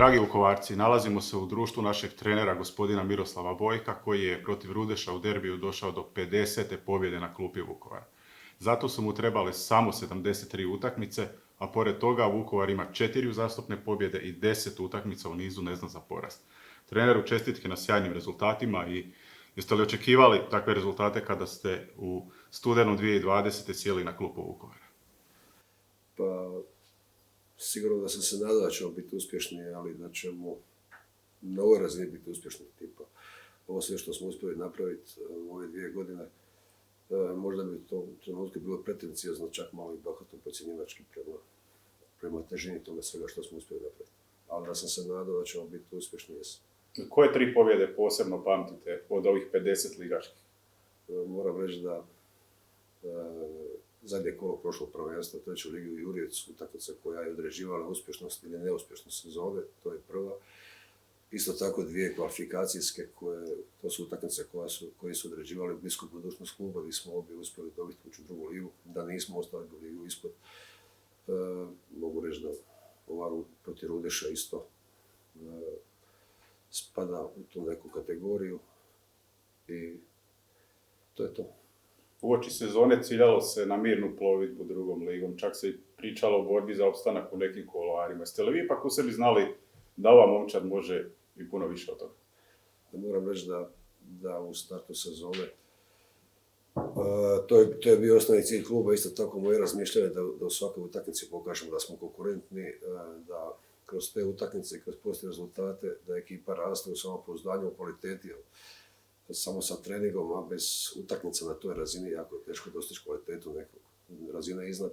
Dragi Vukovarci, nalazimo se u društvu našeg trenera gospodina Miroslava Bojka koji je protiv Rudeša u derbiju došao do 50. pobjede na klupi Vukovara. Zato su mu trebale samo 73 utakmice, a pored toga Vukovar ima 4 uzastopne pobjede i 10 utakmica u nizu ne zna za porast. Treneru, čestitke na sjajnim rezultatima i jeste li očekivali takve rezultate kada ste u studenu 2020. sjeli na klupu Vukovara? Pa, sigurno da sam se nadao da ćemo biti uspješni, ali da ćemo na ovoj razini biti uspješni. Tipa, ovo sve što smo uspjeli napraviti u ove 2 godine, možda bi to u trenutku bilo pretencijozno, čak malo i bahato podcjenjivački prema težini toga svega što smo uspjeli napraviti. Ali da sam se nadao da ćemo biti uspješni, jesam. Koje 3 pobjede posebno pamtite od ovih 50 ligaških? Moram reći da zadnje kolo prošlo prvenstvo, treću ligu u Jurjevcu, utakmica koja je određivala uspješnost ili neuspješnost sezone, to je prva. Isto tako 2 kvalifikacijske, to su utakmice koje su određivali blisku budućnost kluba, gdje smo obje uspjeli dobiti ući u drugu ligu, da nismo ostali u ligu ispod. Mogu reći da ova protiv Rudeša isto spada u tu neku kategoriju i to je to. Uoči sezone ciljalo se na mirnu plovidbu drugom ligom, čak se i pričalo o borbi za opstanak u nekim koloarima. Jeste li vi ipak u sebi znali da ova momčad može i puno više od toga? Moram reći da u startu sezone to je bio osnovni cilj kluba, isto tako moje razmišljanje da u svakoj utakmici pokažemo da smo konkurentni, da kroz te utakmice i kroz poslije rezultate da ekipa raste u samopouzdanju, u kvaliteti. Samo sa treningom, a bez utakmica na toj razini jako je teško dostići kvalitetu nekog razine iznad.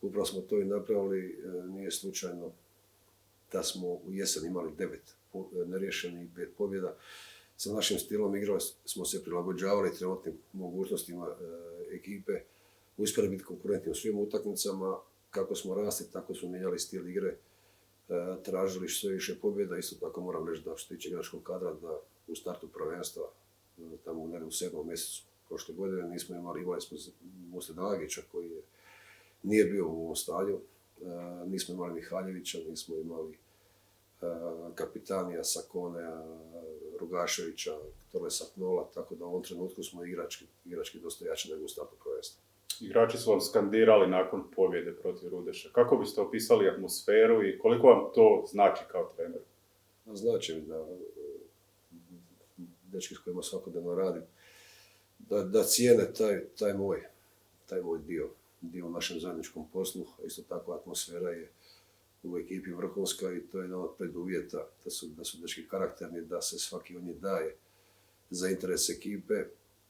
Upravo smo to i napravili, nije slučajno da smo u jesen imali 9 neriješenih i 5 pobjeda. Sa našim stilom igre smo se prilagođavali trenutnim mogućnostima ekipe, uspjeli biti konkurentni u svim utakmicama. Kako smo rasli, tako smo mijenjali stil igre, tražili sve više pobjeda. Isto tako moram reći da što se tiče igračkog kadra, da u startu prvenstva, tamo u 7. mjesecu prošle godine, imali smo Muste Dalagića koji nije bio u ovom stanju, nismo imali Mihaljevića, nismo imali kapitanija Sakonea, Rugaševića, Torlesa Knola, tako da u ovom trenutku smo igrački dosta jači nego u startu prvenstva. Igrači su vam skandirali nakon pobjede protiv Rudeša. Kako biste opisali atmosferu i koliko vam to znači kao trener? Znači mi da dečki s kojima svakodnevno radim, da cijene taj moj dio u našem zajedničkom poslu. Isto tako atmosfera je u ekipi vrhunska i to je jedan od preduvjeta da su dečki karakterni, da se svaki od njih daje za interes ekipe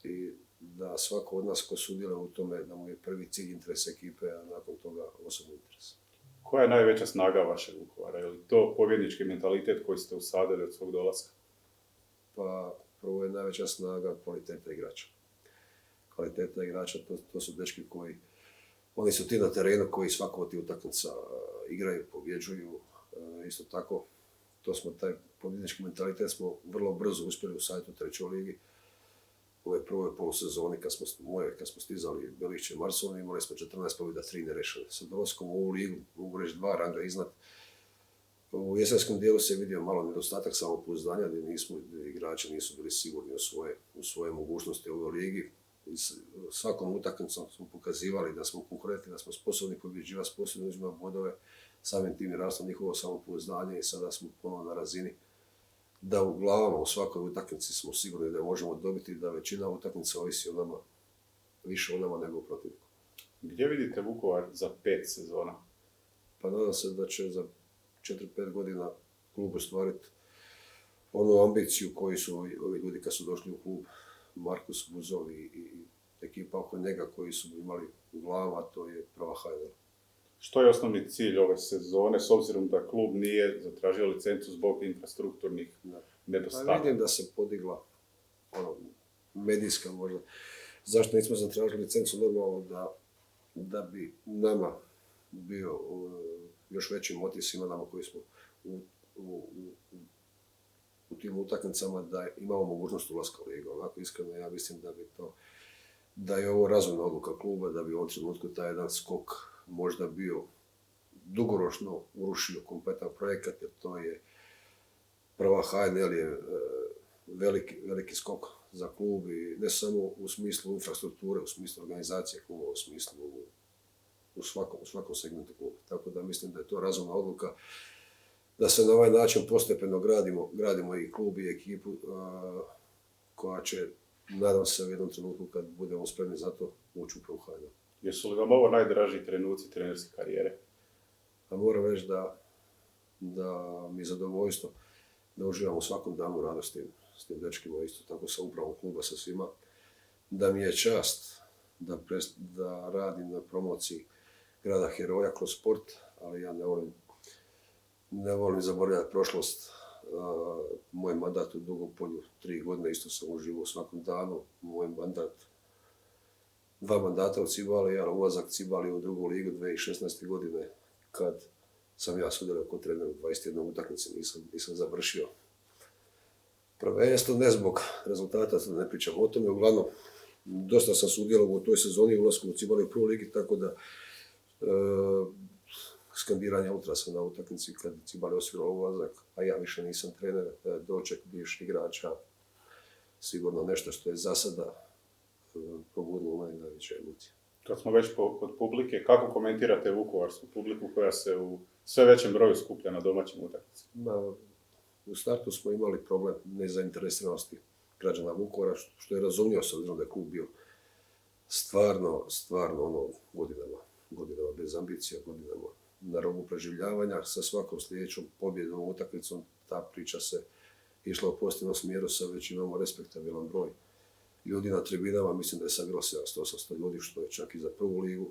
i da svako od nas ko sudjeluje u tome da mu je prvi cilj interes ekipe, a nakon toga osobni interes. Koja je najveća snaga vašeg Vukovara? Je li to pobjednički mentalitet koji ste usadili od svog dolaska? Pa prvo je najveća snaga kvaliteta igrača. Kvaliteta igrača, to su dečki koji, oni su ti na terenu koji svako od tih utakmica igraju, pobjeđuju. Isto tako, taj pobjednički mentalitet smo vrlo brzo uspjeli usaditi u 3. ligi. U ovoj prvoj polusezoni kad smo stizali Belišće Marsovne, imali smo 14 pobjeda, 3 nerešene. Sa dolaskom u ovu ligu, mogu reći 2 ranga iznad. U jesenskom dijelu se vidio malo nedostatak samopouzdanja, gdje igrači nisu bili sigurni u svoje mogućnosti u ovoj ligi. Svakom utakmicom smo pokazivali da smo konkurentni, da smo sposobni pobjeđivati, sposobni uzimati bodove, samim tim je raslo njihovo samopouzdanje i sada smo ponovno na razini da u glavama u svakoj utakmici smo sigurni da možemo dobiti, da većina utakmica ovisi o nama, više o nama nego o protivniku. Gdje vidite Vukovar za 5 sezona? Pa nadam se da će za 4-5 godina klub ostvariti onu ambiciju koju su ovi ljudi kad su došli u klub, Markus Buzov i ekipa oko njega koji su imali u glavama, a to je prva HNL. Što je osnovni cilj ove sezone, s obzirom da klub nije zatražio licencu zbog infrastrukturnih nedostataka? Pa vidim da se podigla medijska možda. Zašto nismo zatražili licencu? Normalno da bi nama bio još veći motiv svima nama koji smo u tim utakmicama da imamo mogućnost ulaska u ligu. Onako iskreno ja mislim da je ovo razumna odluka kluba, da bi u ovom trenutku taj jedan skok možda bio dugoročno urušio kompletan projekat, jer to je prva HNL je veliki skok za klub i ne samo u smislu infrastrukture, u smislu organizacije kluba, u smislu u svakom segmentu kluba. Tako da mislim da je to razumna odluka da se na ovaj način postepeno gradimo i klub i ekipu koja će, nadam se, u jednom trenutku kad budemo spremni za to, ući u prvu HNL. Jesu li vam ovo najdraži trenuci trenerske karijere? A moram reći da mi je zadovoljstvo da uživam u svakom danu radosti s tim dečkima, isto tako sa upravom kluba, sa svima. Da mi je čast da radim na promociji grada heroja kroz sport, ali ja ne volim zaboravljati prošlost. Moj mandat u Dugom Polju 3 godine, isto sam uživao u svakom danu. Moj mandat, 2 mandata u Cibali, jedan ulazak Cibali u drugu ligu 2016. godine, kad sam ja sudjelovao kao trener u 21 utakmici, nisam završio prvenstvo, ne zbog rezultata, sad ne pričam o tome, uglavnom dosta sam sudjelovao u toj sezoni ulasku u Cibali u prvu ligi, tako da skandiranje ultrasa na utakmici kad Cibali osvirao ulazak, a ja više nisam trener, doček bivših igrača, sigurno nešto što je za sada probudilo moje najveće emocije. Kad smo već kod publike, kako komentirate vukovarsku publiku koja se u sve većem broju skuplja na domaćim utakmicama? U startu smo imali problem nezainteresiranosti građana Vukovara, što je razumljivo s obzirom da je klub bio stvarno godinama bez ambicija, godinama na robu preživljavanja. Sa svakom sljedećom pobjedom utakmicom ta priča se išla u pozitivnom smjeru, sad već imamo respektabilan broj ljudi na tribinama, mislim da je sad bilo 700-800 ljudi, što je čak i za prvu ligu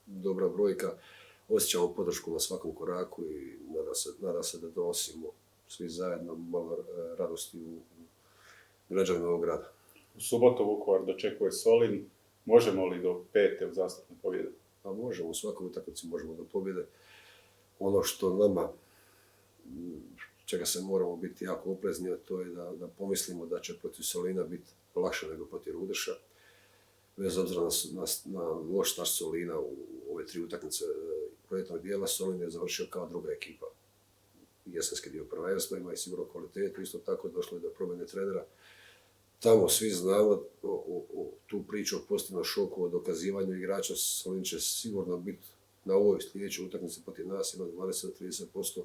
dobra brojka. Osjećamo podršku na svakom koraku i nadam se da donosimo svi zajedno malo radosti u građanima ovog grada. U subotu Vukovar dočekuje Solin. Možemo li do 5. uzastopne pobjede? Pa možemo, u svakoj utakmici možemo do pobjede. Ono što nama, čega se moramo biti jako oprezni, a to je da pomislimo da će protiv Solina biti lakše nego protiv Rudeša. Bez obzira na loš start Solina u ove 3 utakmice projektnog dijela, Solin je završio kao druga ekipa. Jesenski dio prvenstva, ima i sigurno kvalitetu, isto tako došlo je do promjene trenera. Tamo svi znamo tu priču o pozitivnom šoku, o dokazivanju igrača. Solin će sigurno biti na ovoj sljedećoj utakmici protiv nas, ima 20-30%.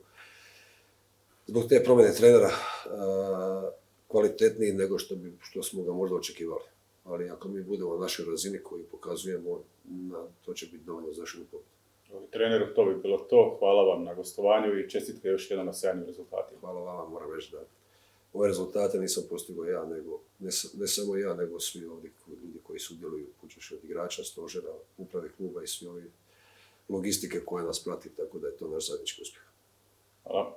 Zbog te promjene trenera kvalitetniji nego što smo ga možda očekivali. Ali ako mi budemo na našoj razini koju pokazujemo, to će biti dovoljno značajno pobjeda. Treneru, to bi bilo to. Hvala vam na gostovanju i čestitke još jednom na sjajnim rezultatima. Hvala vama, moram reći da ove rezultate nisam postigao ja, ne samo ja, nego svi ovdje ljudi koji sudjeluju, počevši od igrača, stožera, uprave kluba i svi ovi logistike koje nas prati, tako da je to naš zajednički uspjeh. Hvala.